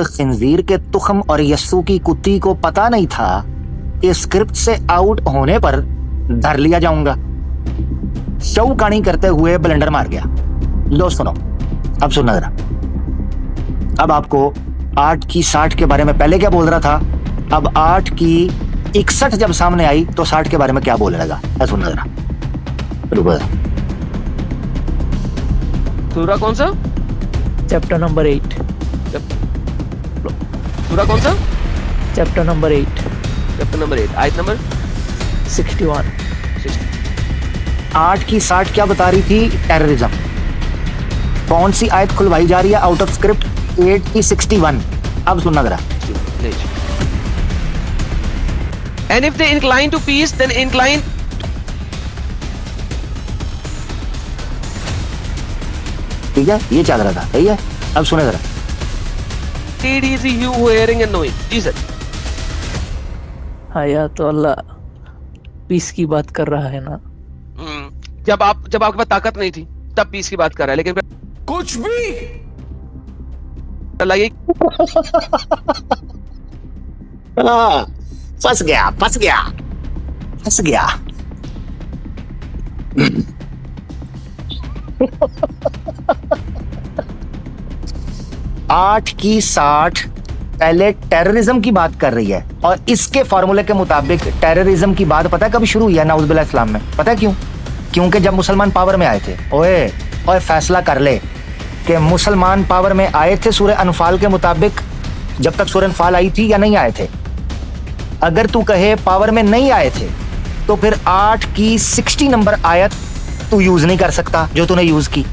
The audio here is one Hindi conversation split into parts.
खिंजीर के तुखम और यस्सु की कुत्ती को पता नहीं था कि स्क्रिप्ट से आउट होने पर धर लिया जाऊंगा। चौकानी करते हुए ब्लेंडर मार गया। लो सुनो, अब सुनना जरा। अब आपको 8 की 60 के बारे में पहले क्या बोल रहा था, अब 8 की 61 जब सामने आई तो 60 के बारे में क्या बोलने लगा, ऐसा सुनना जरा। रुको, सूरा कौन सा? Chapter number 8। सूरा कौन सा? Chapter number 8। चैप्टर नंबर 8 आयत नंबर 61। 8 की 60 क्या बता रही थी? टेररिज्म। कौन सी आयत खुलवाई जा रही है आउट ऑफ स्क्रिप्ट? 8 की 61। अब सुनना जरा। And if they incline to peace, then incline. ठीक है, ये चल रहा था, सही है। अब सुने जरा। TDC you hearing and knowing. जी सर। हाँ यार, तो अल्लाह पीस की बात कर रहा है ना। जब आपके पास ताकत नहीं थी तब पीस की बात कर रहा है, लेकिन कुछ भी अल्लाह ये फंस गया फंस गया फंस गया। 8 की 60 पहले टेररिज्म की बात कर रही है और इसके फॉर्मूले के मुताबिक टेररिज्म की बात पता है कब शुरू हुई है नाउज़ बिल्लाह इस्लाम में? पता है क्यों? क्योंकि जब मुसलमान पावर में आए थे। ओए फैसला कर ले कि मुसलमान पावर में आए थे सूरह अनफाल के मुताबिक, जब तक सूरह अनफाल आई थी, या नहीं आए थे? अगर तू कहे पावर में नहीं आए थे तो फिर 8 की 60 नंबर आयत तू यूज नहीं कर सकता जो तूने यूज की,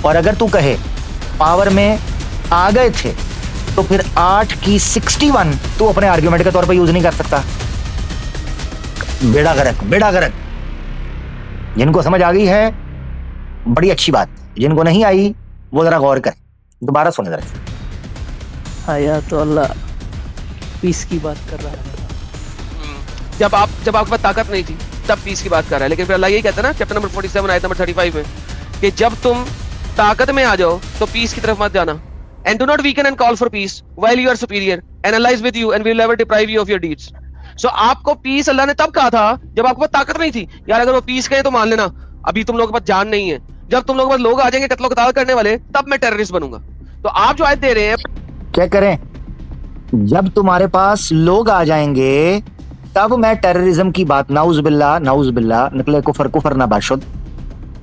और अगर तू कहे पावर में आ गए थे तो फिर 8 की 61 तू अपने आर्ग्यूमेंट के तौर पर यूज नहीं कर सकता। बेड़ा गर्क। जिनको समझ आ गई है बड़ी अच्छी बात, जिनको नहीं आई वो जरा गौर कर। दोबारा सुने जरा। हाँ यार, तो अल्लाह पीस की बात कर रहा है। जब आपके पास ताकत नहीं थी तब पीस की बात कर रहा है, लेकिन फिर अल्लाह यही कहता है ना चैप्टर नंबर 47 आयत नंबर 35 में कि जब तुम ताकत में आ जाओ तो पीस की तरफ मत जाना। And do not weaken and call for peace while you are superior, and Allah is with you and will never deprive you of your deeds. So आपको पीस अल्लाह ने तब कहा था जब आपके पास ताकत नहीं थी। यार अगर वो पीस कहे तो मान लेना, अभी तुम लोगों के पास जान नहीं है। जब तुम लोगों के पास लोग आ जाएंगे कत्लो कताल करने वाले, तब मैं टेररिस्ट बनूंगा। तो आप जो आयत दे रहे हैं, क्या करें? जब तुम्हारे पास लोग आ जाएंगे तब मैं टेररिज्म की बात, नाउज़ बिल्लाह निकले कुफर ना बाशुद।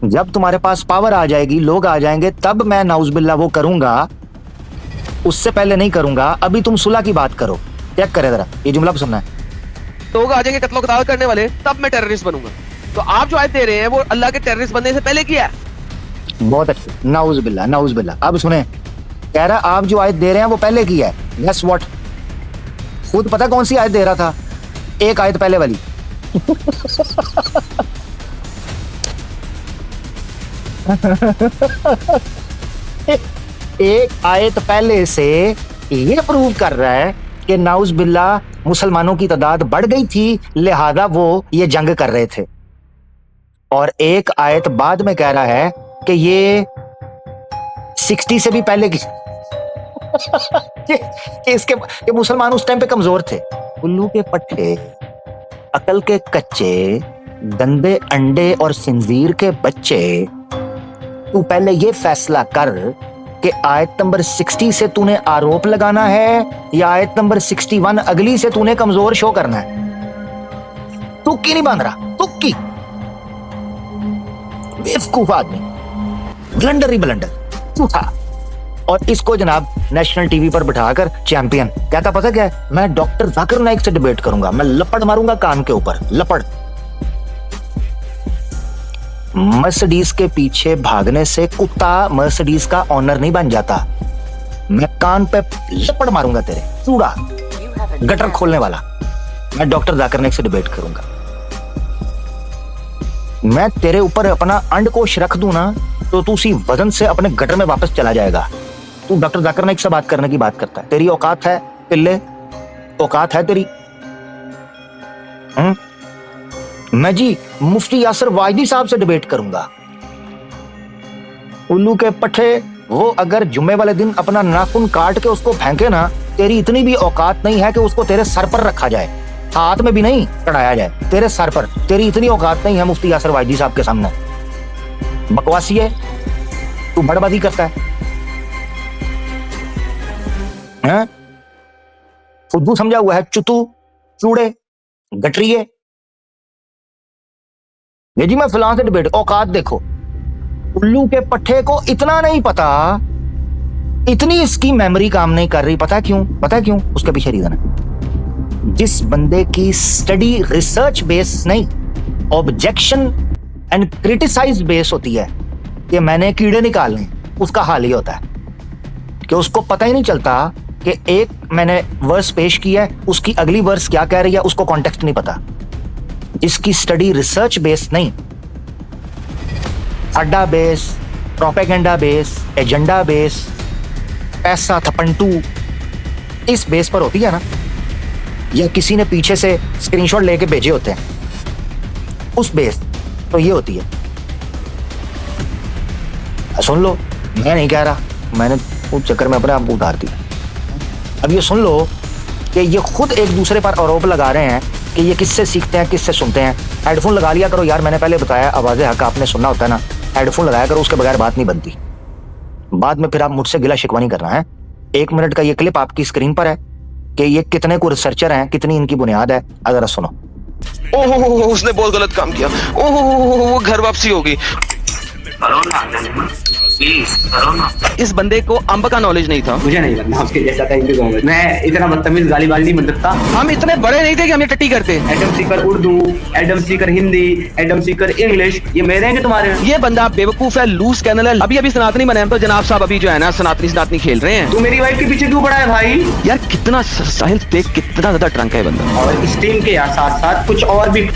जब तुम्हारे पास पावर आ जाएगी, लोग आ जाएंगे, तब मैं नाउज़ बिल्लाह वो करूंगा, उससे पहले नहीं करूंगा। अभी तुम सुलह की बात करो। चेक करे जरा, ये जुमला सुनना है। लोग आ जाएंगे कत्लो कताल करने वाले, तब मैं टेररिस्ट बनूंगा। तो आप जो आयत दे रहे हैं वो अल्लाह के टेररिस्ट बनने से पहले किया है। बहुत अच्छी, नाउज़ बिल्लाह। अब सुने, कह रहा आप जो आयत दे रहे हैं वो पहले की है। Guess what? खुद पता कौन सी आयत दे रहा था? एक आयत पहले वाली। एक आयत पहले से ये प्रूव कर रहा है कि नाउज़ बिल्लाह मुसलमानों की तादाद बढ़ गई थी, लिहाजा वो ये जंग कर रहे थे। और एक आयत बाद में कह रहा है कि ये 60 से भी पहले की कि मुसलमान उस टाइम पे कमजोर थे। उल्लू के पट्टे, अकल के कच्चे, गंदे अंडे और खिंजीर के बच्चे, तू पहले ये फैसला कर कि आयत नंबर 60 से तूने आरोप लगाना है या आयत नंबर 61 अगली से तूने कमजोर शो करना है। तुक्की नहीं बांध रहा, तुक्की। बेवकूफ आदमी, ब्लंडर ही ब्लंडर झूठा। और इसको जनाब नेशनल टीवी पर बिठाकर चैंपियन कहता पता क्या है? मैं डॉक्टर जाकिर नाइक से डिबेट करूंगा, मैं लपड़ मारूंगा कान के ऊपर, लपड़। मर्सिडीज के पीछे भागने से कुत्ता मर्सिडीज का ऑनर नहीं बन जाता। मैं कान पे लपड़ मारूंगा तेरे, चूड़ा गटर खोलने वाला। मैं डॉक्टर जाकिर नाइक से डिबेट करूंगा। मैं तेरे ऊपर अपना अंडकोश रख दूं ना तो तू उसी वजन से अपने गटर में वापस चला जाएगा। तू डॉक्टर जाकिर नाइक से बात करने की बात करता है। तेरी औकात है पिल्ले? औकात है तेरी? मैं जी मुफ्ती यासर वाहिदी साहब से डिबेट करूंगा। उल्लू के पट्टे, वो अगर जुम्मे वाले दिन अपना नाखून काट के उसको फेंके ना, तेरी इतनी भी औकात नहीं है कि उसको तेरे सर पर रखा जाए, हाथ में भी नहीं चढ़ाया जाए, तेरे सर पर। तेरी इतनी औकात नहीं है मुफ्ती यासर वाइदी साहब के सामने। बकवासी है तू, बड़बादी करता है, हैं? फुद्दू समझा हुआ है, चुतू, चूड़े, गटरिए। ये जी मैं फिलहाल से डिबेट, औकात देखो। उल्लू के पट्टे को इतना नहीं पता, इतनी इसकी मेमोरी काम नहीं कर रही। पता है क्यों? पता है क्यों? उसके पीछे रीजन है। जिस बंदे की स्टडी रिसर्च बेस नहीं, ऑब्जेक्शन एंड क्रिटिसाइज बेस होती है कि मैंने कीड़े निकालने, उसका हाल ही होता है कि उसको पता ही नहीं चलता कि एक मैंने वर्स पेश किया है, उसकी अगली वर्स क्या कह रही है, उसको कॉन्टेक्स्ट नहीं पता। जिसकी स्टडी रिसर्च बेस नहीं, अड्डा base, propaganda base, agenda base, पैसा थपंटू, इस बेस पर होती है ना, या किसी ने पीछे से स्क्रीनशॉट लेके भेजे होते हैं, उस बेस तो ये होती है। सुन लो, मैं नहीं कह रहा, मैंने उस चक्कर में अपने आप को उतार दिया। अब ये सुन लो कि ये खुद एक दूसरे पर आरोप लगा रहे हैं कि ये किससे सीखते हैं, किससे सुनते हैं। हेडफोन लगा लिया करो यार, मैंने पहले बताया, आवाज़े हक आपने सुनना होता है ना, हेडफोन लगाया करो, उसके बगैर बात नहीं बनती। बाद में फिर आप मुझसे गिला शिकवा नहीं करना है। 1 मिनट का ये क्लिप आपकी स्क्रीन पर है कि ये कितने को रिसर्चर हैं, कितनी इनकी बुनियाद है, अगर सुनो। ओहो, उसने बहुत गलत काम किया। ओहो, वो घर वापसी होगी। इस बंदे को अंब का नॉलेज नहीं था। मुझे नहीं लगना उसके जैसा था इनके गाँव में। मैं इतना बदतमीज गाली वाली नहीं बन सकता। हम इतने बड़े नहीं थे कि हमें टट्टी करते। Adam Sikar Urdu, Adam Sikar Hindi, Adam Sikar English, ये मेरे हैं कि तुम्हारे हैं? ये बंदा बेवकूफ है, लूज कैनल है। अभी सनातनी बने हैं तो जनाब साहब अभी जो है ना सनातनी खेल रहे हैं। तू मेरी वाइफ के पीछे क्यों पड़ा है भाई? यार कितना साहिल देख, कितना ज्यादा ट्रंक है बंदा। और इस टीम के यार साथ साथ कुछ और भी